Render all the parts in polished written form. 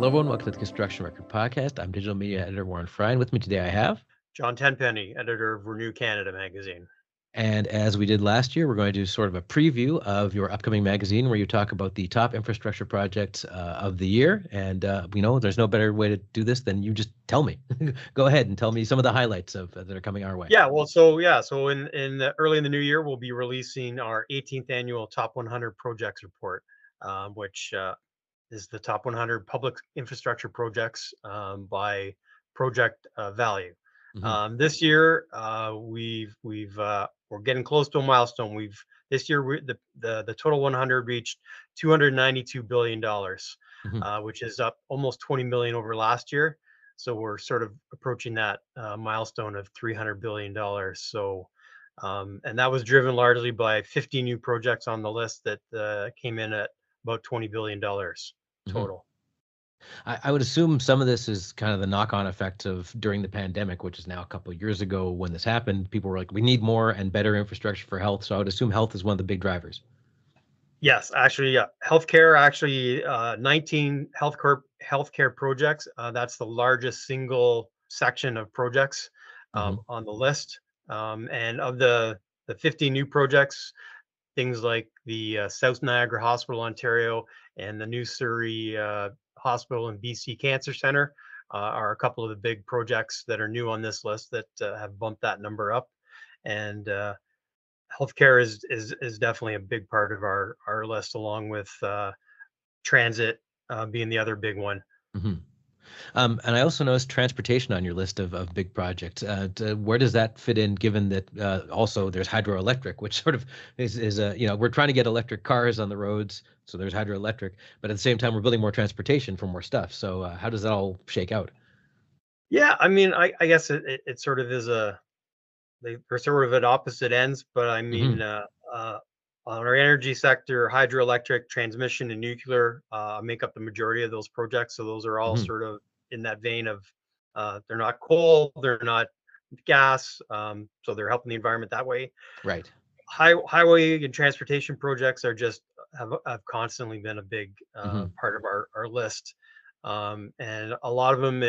Hello, everyone. Welcome to the Construction Record Podcast. I'm digital media editor Warren Frey, and with me today I have. John Tenpenny, editor of Renew Canada magazine. And as we did last year, we're going to do sort of a preview of your upcoming magazine where you talk about the top infrastructure projects of the year. And, there's no better way to do this than you just tell me. Go ahead and tell me some of the highlights that are coming our way. So early in the new year, we'll be releasing our 18th annual Top 100 Projects Report, which is the top 100 public infrastructure projects by project value. Mm-hmm. This year, we're getting close to a milestone. The total 100 reached $292 billion, which is up almost 20 million over last year. So we're sort of approaching that milestone of $300 billion. So, and that was driven largely by 50 new projects on the list that came in at about $20 billion total. I would assume some of this is kind of the knock-on effect of during the pandemic, which is now a couple of years ago when this happened. People were like, we need more and better infrastructure for health. So I would assume health is one of the big drivers. Yes, actually, yeah. Healthcare, 19 healthcare projects. That's the largest single section of projects on the list. And of the 50 new projects, things like the South Niagara Hospital, Ontario, and the new Surrey Hospital and BC Cancer Center are a couple of the big projects that are new on this list that have bumped that number up. And healthcare is definitely a big part of our list, along with transit being the other big one. Mm-hmm. And I also noticed transportation on your list of big projects. Where does that fit in, given that also there's hydroelectric, which sort of is we're trying to get electric cars on the roads, so there's hydroelectric, but at the same time we're building more transportation for more stuff. So how does that all shake out? Yeah, I mean, I guess it sort of is they're sort of at opposite ends, but I mean, on our energy sector, hydroelectric, transmission, and nuclear make up the majority of those projects. So those are all sort of in that vein of they're not coal, they're not gas, so they're helping the environment that way. Right. Highway and transportation projects are just have constantly been a big part of our list. And a lot of them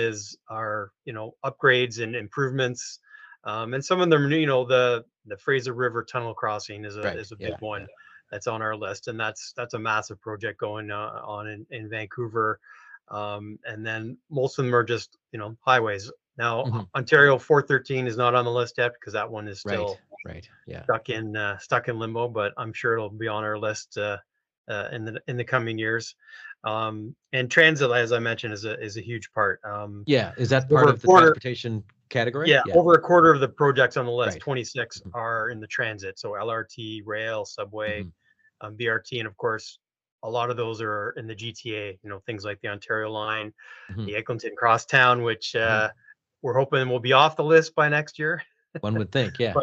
are upgrades and improvements. And some of them, the Fraser River Tunnel crossing is a big one that's on our list, and that's a massive project going on in Vancouver. And then most of them are just highways. Now Ontario 413 is not on the list yet because that one is still stuck in limbo, but I'm sure it'll be on our list in the coming years. And transit, as I mentioned, is a huge part. Is that part of the transportation category? Yeah, over a quarter of the projects on the list, 26 are in the transit. So LRT, rail, subway, BRT, and of course, a lot of those are in the GTA. Things like the Ontario line, the Eglinton Crosstown, which we're hoping will be off the list by next year. One would think, yeah.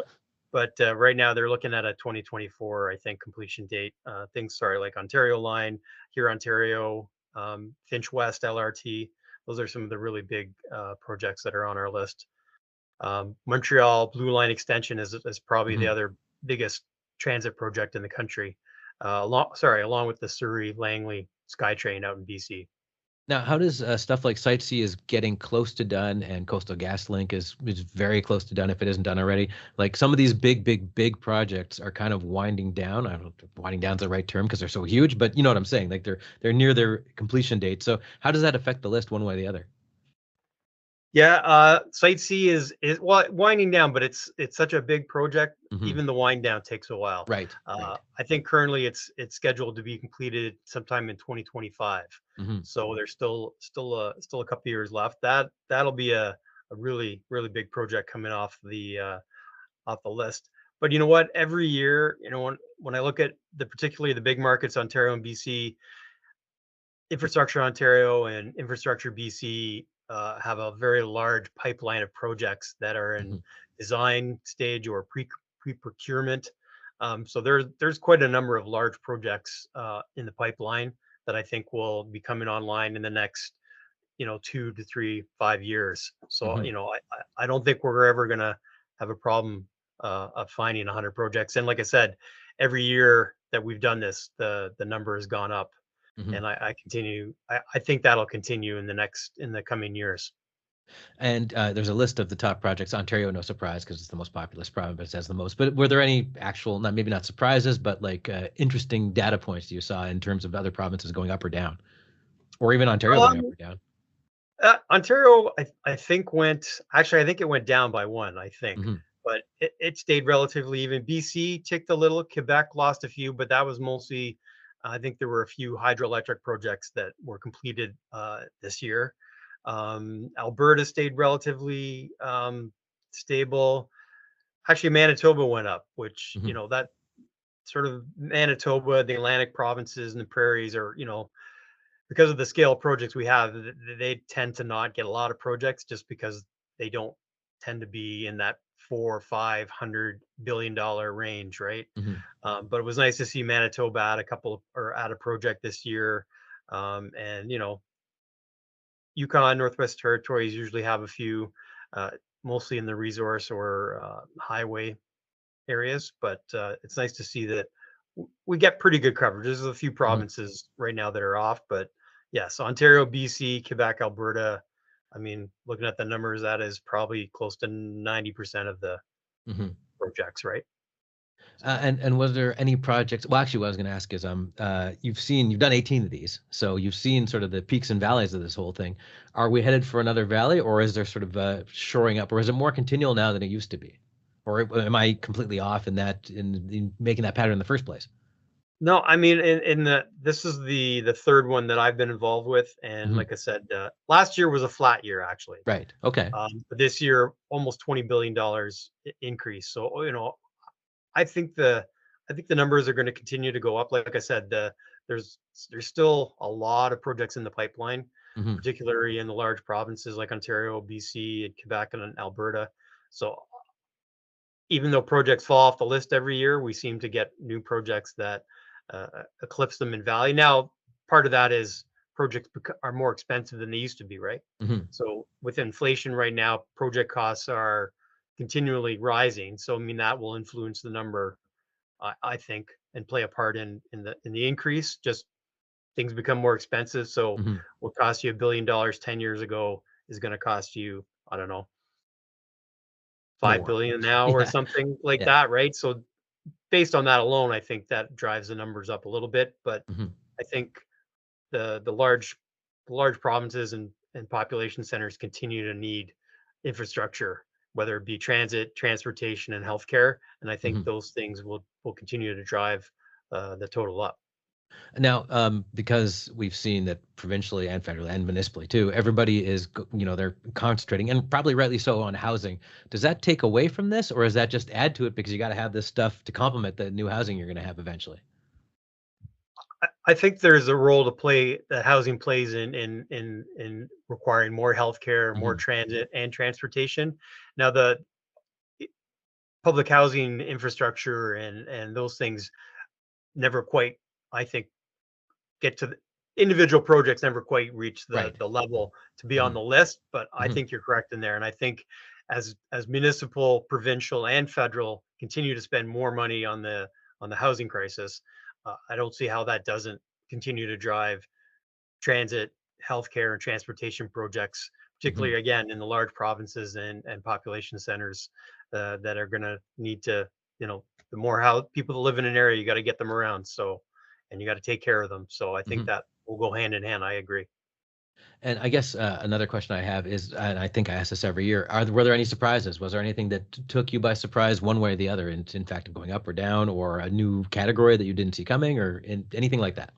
But right now they're looking at a 2024, I think, completion date. Like Ontario line, here Ontario, Finch West LRT. Those are some of the really big projects that are on our list. Montreal Blue Line Extension is probably the other biggest transit project in the country. Along with the Surrey Langley SkyTrain out in BC. Now, how does stuff like Site C is getting close to done, and Coastal GasLink is very close to done if it isn't done already? Like some of these big projects are kind of winding down. I don't know if winding down is the right term because they're so huge, but you know what I'm saying. Like they're near their completion date. So how does that affect the list one way or the other? Yeah, Site C is winding down, but it's such a big project. Even the wind down takes a while. Right. I think currently it's scheduled to be completed sometime in 2025. So there's still a couple years left. That'll be a really big project coming off the list. But you know what? Every year, when I look at particularly the big markets, Ontario and BC, Infrastructure Ontario and Infrastructure BC have a very large pipeline of projects that are in design stage or pre-procurement. So there's quite a number of large projects in the pipeline that I think will be coming online in the next 2 to 3, 5 years. So I don't think we're ever gonna have a problem of finding 100 projects. And like I said, every year that we've done this, the number has gone up. Hmm. and I think that'll continue in the coming years. And there's a list of the top projects. Ontario, no surprise, because it's the most populous province, has the most. But were there any actual, not maybe not surprises, but like interesting data points you saw in terms of other provinces going up or down, or even Ontario going up Um, or down? Ontario, I think I think it went down by one, I think, Hmm. but it stayed relatively even. BC ticked a little, Quebec lost a few, but that was mostly, I think there were a few hydroelectric projects that were completed this year. Alberta stayed relatively stable. Actually, Manitoba went up, which, Hmm. that sort of Manitoba, the Atlantic provinces and the prairies are, because of the scale of projects we have, they tend to not get a lot of projects just because they don't tend to be in that 4 or 500 billion dollar range, right? Hmm. But it was nice to see Manitoba add a project this year, and Yukon, Northwest Territories usually have a few, uh, mostly in the resource or highway areas, but it's nice to see that we get pretty good coverage. There's a few Hmm. provinces right now that are off, but yes, Ontario, BC, Quebec, Alberta. I mean, looking at the numbers, that is probably close to 90% of the Hmm. projects, right? So, And was there any projects? Well, actually, what I was going to ask is, you've done 18 of these, so you've seen sort of the peaks and valleys of this whole thing. Are we headed for another valley, or is there sort of shoring up, or is it more continual now than it used to be, or am I completely off in that in making that pattern in the first place? no, I mean, in the this is the third one that I've been involved with, and Hmm. like I said, last year was a flat year actually, Right. Okay. but this year almost $20 billion increase. So I think the I think the numbers are going to continue to go up. Like I said, there's there's still a lot of projects in the pipeline, Hmm. particularly in the large provinces like Ontario, BC, and Quebec, and Alberta. So even though projects fall off the list every year, we seem to get new projects that eclipse them in value. Now, part of that is projects are more expensive than they used to be, right? Hmm. So with inflation right now, project costs are continually rising. So I mean that will influence the number, I think, and play a part in the increase. Just things become more expensive. So Hmm. what cost you $1 billion 10 years ago is going to cost you, I don't know, 5 More. billion now or Yeah. something like Yeah. that, right? So based on that alone, I think that drives the numbers up a little bit. But Hmm. I think the large provinces and population centers continue to need infrastructure, whether it be transit, transportation, and healthcare. And I think Hmm. those things will continue to drive the total up. Now, because we've seen that provincially and federally and municipally too, everybody is, they're concentrating and probably rightly so on housing. Does that take away from this, or does that just add to it because you got to have this stuff to complement the new housing you're going to have eventually? I think there's a role to play that housing plays in requiring more healthcare, more Hmm. transit, and transportation. Now, the public housing infrastructure and those things never quite, I think, get to the individual projects never quite reach the Right. the level to be on Hmm. the list, but I Hmm. think you're correct in there. And I think as municipal, provincial, and federal continue to spend more money on the housing crisis, I don't see how that doesn't continue to drive transit, healthcare, and transportation projects, Hmm. particularly again in the large provinces and population centers that are going to need to, the more how people that live in an area, you got to get them around. So, and you got to take care of them. So I think Hmm. that will go hand in hand. I agree. And I guess another question I have is, and I think I ask this every year, were there any surprises? Was there anything that took you by surprise one way or the other, in fact, going up or down, or a new category that you didn't see coming, or anything like that?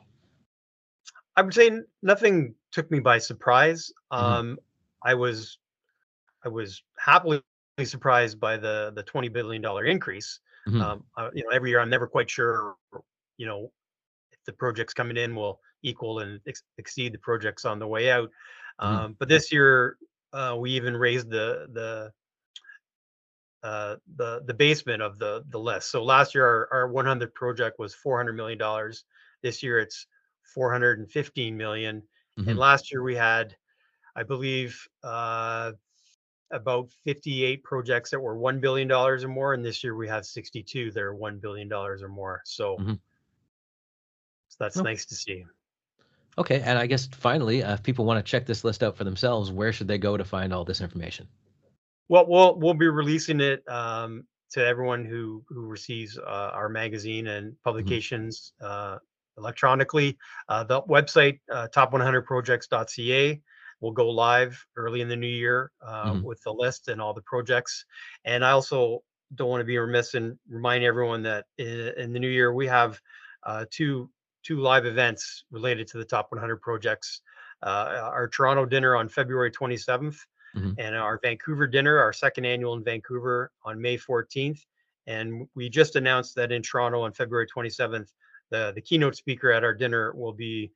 I would say nothing took me by surprise. Hmm. I was I was happily surprised by the $20 billion increase. Hmm. Every year I'm never quite sure, you know, if the projects coming in will equal and exceed the projects on the way out. Hmm. But this year, we even raised the basement of the list. So last year, our 100th project was $400 million. This year, it's 415 million. And Hmm. last year we had, I believe, about 58 projects that were $1 billion or more, and this year we have 62 that are $1 billion or more. So Hmm. that's nice to see. Okay, and I guess finally, if people want to check this list out for themselves, where should they go to find all this information? Well, we'll be releasing it to everyone who receives our magazine and Hmm. publications electronically. The website top100projects.ca will go live early in the new year Hmm. with the list and all the projects. And I also don't want to be remiss and remind everyone that in the new year we have two live events related to the top 100 projects. Our Toronto dinner on February 27th Hmm. and our Vancouver dinner, our second annual in Vancouver on May 14th. And we just announced that in Toronto on February 27th, the keynote speaker at our dinner will be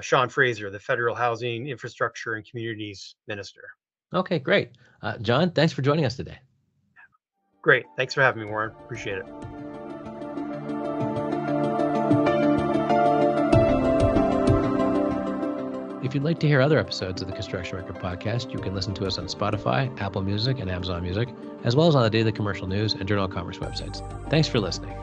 Sean Fraser, the Federal Housing, Infrastructure, and Communities Minister. Okay, great. John, thanks for joining us today. Great. Thanks for having me, Warren. Appreciate it. If you'd like to hear other episodes of the Construction Record Podcast, you can listen to us on Spotify, Apple Music, and Amazon Music, as well as on the Daily Commercial News and Journal of Commerce websites. Thanks for listening.